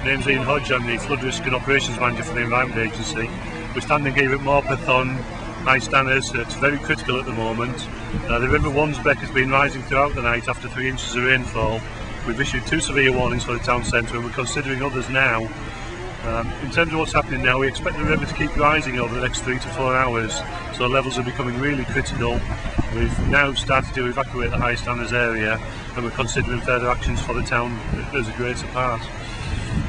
name's Ian Hodge. I'm the Flood Risk and Operations Manager for the Environment Agency. We're standing here at Morpeth on high standards. It's very critical at the moment. The River Wansbeck has been rising throughout the night after 3 inches of rainfall. We've issued 2 severe warnings for the town centre and we're considering others now. In terms of what's happening now, we expect the river to keep rising over the next 3 to 4 hours, so levels are becoming really critical. We've now started to evacuate the high standards area and we're considering further actions for the town as a greater part.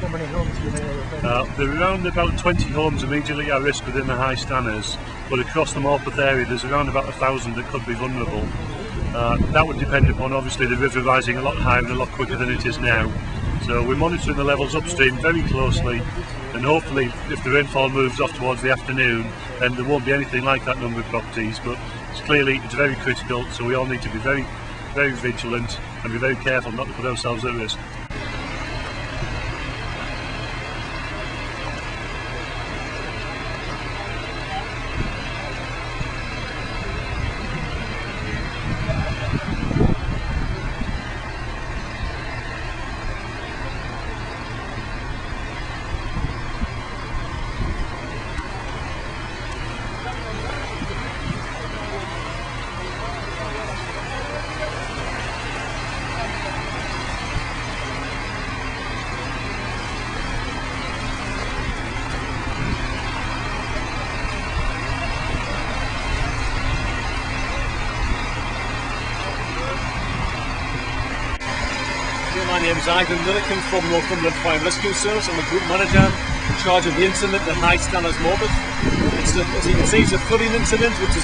How many homes do you think there are around about 20 homes immediately at risk within the high standards, but across the Morpeth area there's around about 1,000 that could be vulnerable. That would depend upon obviously the river rising a lot higher and a lot quicker than it is now. So we're monitoring the levels upstream very closely, and hopefully if the rainfall moves off towards the afternoon then there won't be anything like that number of properties, but it's very critical, so we all need to be very vigilant and be very careful not to put ourselves at risk. My name is Ivan Milliken from Northumberland Fire and Rescue Service. I'm a group manager in charge of the incident at High Standards Morpeth. As you can see, it's a flooding incident which is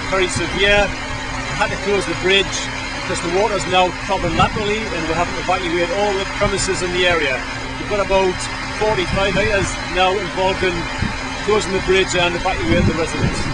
very severe. We had to close the bridge because the water is now travelling laterally and we have to evacuate all the premises in the area. We've got about 45 hectares now involved in closing the bridge and evacuating the residents.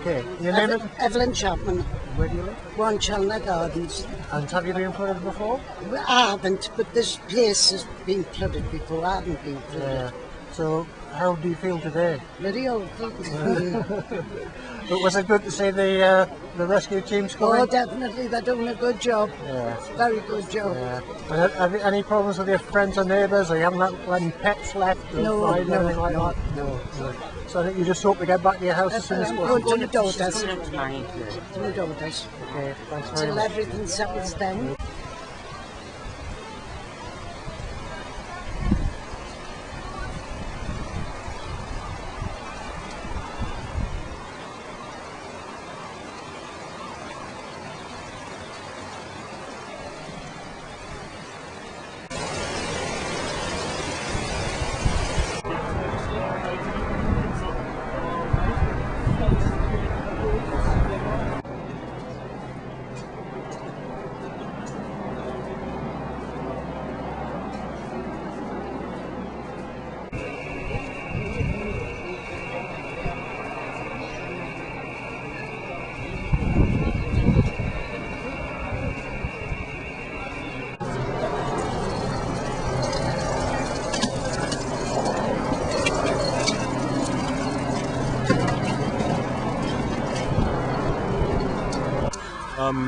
Okay, your name is? Evelyn Chapman. Where do you live? 1 Chalna Gardens. And have you been flooded before? I haven't, but this place has been flooded before. I haven't been flooded. Yeah. So, how do you feel today? Very old. But was it good to see the rescue teams coming? Oh, definitely. They're doing a good job. Yeah. Very good job. Yeah. And have you any problems with your friends or neighbours? Or you haven't got any pets left? No, anything like that? No. So I think you just hope to get back to your house as soon as possible. Going to the daughters. To the daughters. Okay, thanks very Till much. everything settles down.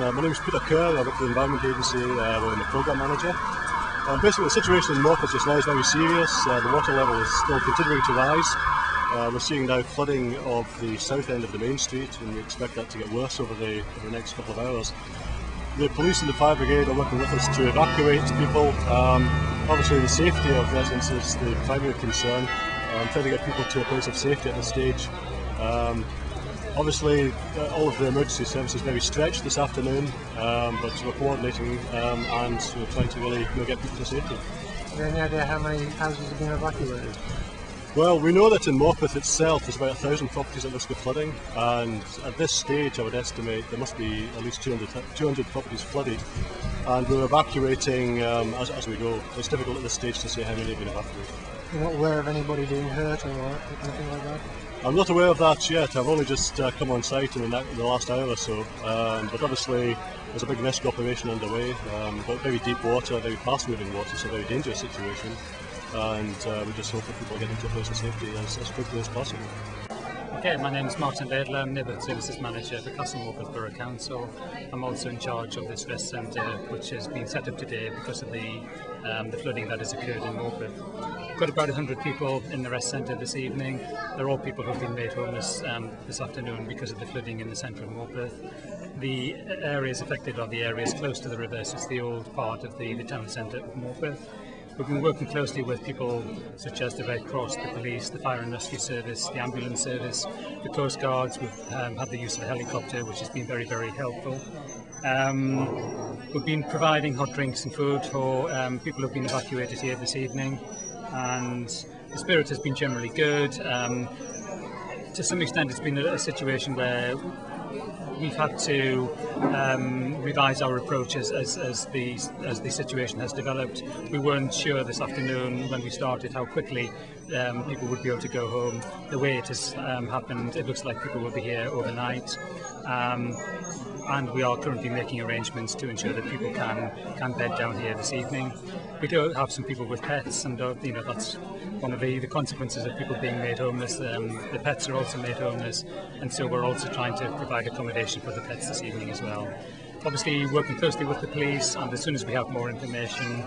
My name is Peter Kerr. I work for the Environment Agency where I'm the Programme Manager. Basically the situation in Morpeth just now is very serious. The water level is still continuing to rise. We're seeing now flooding of the south end of the main street and we expect that to get worse over the next couple of hours. The police and the fire brigade are working with us to evacuate people. Obviously the safety of residents is the primary concern. Trying to get people to a place of safety at this stage. Obviously, all of the emergency services very stretched this afternoon, but we're coordinating and we're trying to really get people to safety. Do you have any idea how many houses have been evacuated? Well, we know that in Morpeth itself there's about 1,000 properties at risk of flooding, and at this stage I would estimate there must be at least 200 properties flooded, and we're evacuating as we go. It's difficult at this stage to say how many have been evacuated. You're not aware of anybody being hurt or anything like that? I'm not aware of that yet. I've only just come on site in the last hour or so, but obviously there's a big rescue operation underway, but very deep water, very fast moving water, so a very dangerous situation, and we just hope that people get into a place of safety as quickly as possible. Okay, my name is Martin Laidler. I'm Neighbourhood Services Manager for Castle Morpeth Borough Council. I'm also in charge of this rest centre, which has been set up today because of the flooding that has occurred in Morpeth. We've got about 100 people in the rest centre this evening. They're all people who've been made homeless this afternoon because of the flooding in the centre of Morpeth. The areas affected are the areas close to the river, so it's the old part of the town centre of Morpeth. We've been working closely with people such as the Red Cross, the police, the fire and rescue service, the ambulance service, the Coast Guards. We've had the use of a helicopter, which has been very, very helpful. We've been providing hot drinks and food for people who've been evacuated here this evening, and the spirit has been generally good. To some extent, it's been a situation where we've had to revise our approach as the situation has developed. We weren't sure this afternoon when we started how quickly people would be able to go home. The way it has happened, it looks like people will be here overnight. And we are currently making arrangements to ensure that people can bed down here this evening. We do have some people with pets, and that's one of the consequences of people being made homeless. The pets are also made homeless, and so we're also trying to provide accommodation for the pets this evening as well. Obviously working closely with the police, and as soon as we have more information,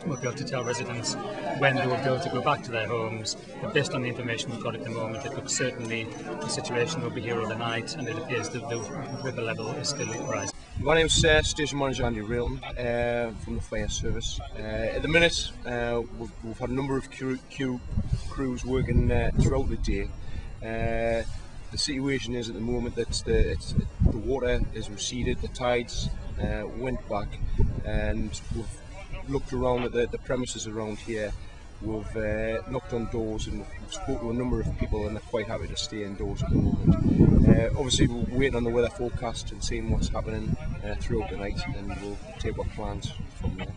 we'll be able to tell residents when they will be able to go back to their homes. But based on the information we've got at the moment, it looks certainly the situation will be here overnight, and it appears that the river level is still rising. My name's Station Manager Andy Railton from the Fire Service. At the minute, we've had a number of crews working throughout the day. The situation is at the moment that the water is receded, the tides went back, and we've looked around at the premises around here. We've knocked on doors and we've spoken to a number of people, and they're quite happy to stay indoors at the moment. Obviously we're waiting on the weather forecast and seeing what's happening throughout the night, and we'll take our plans from there.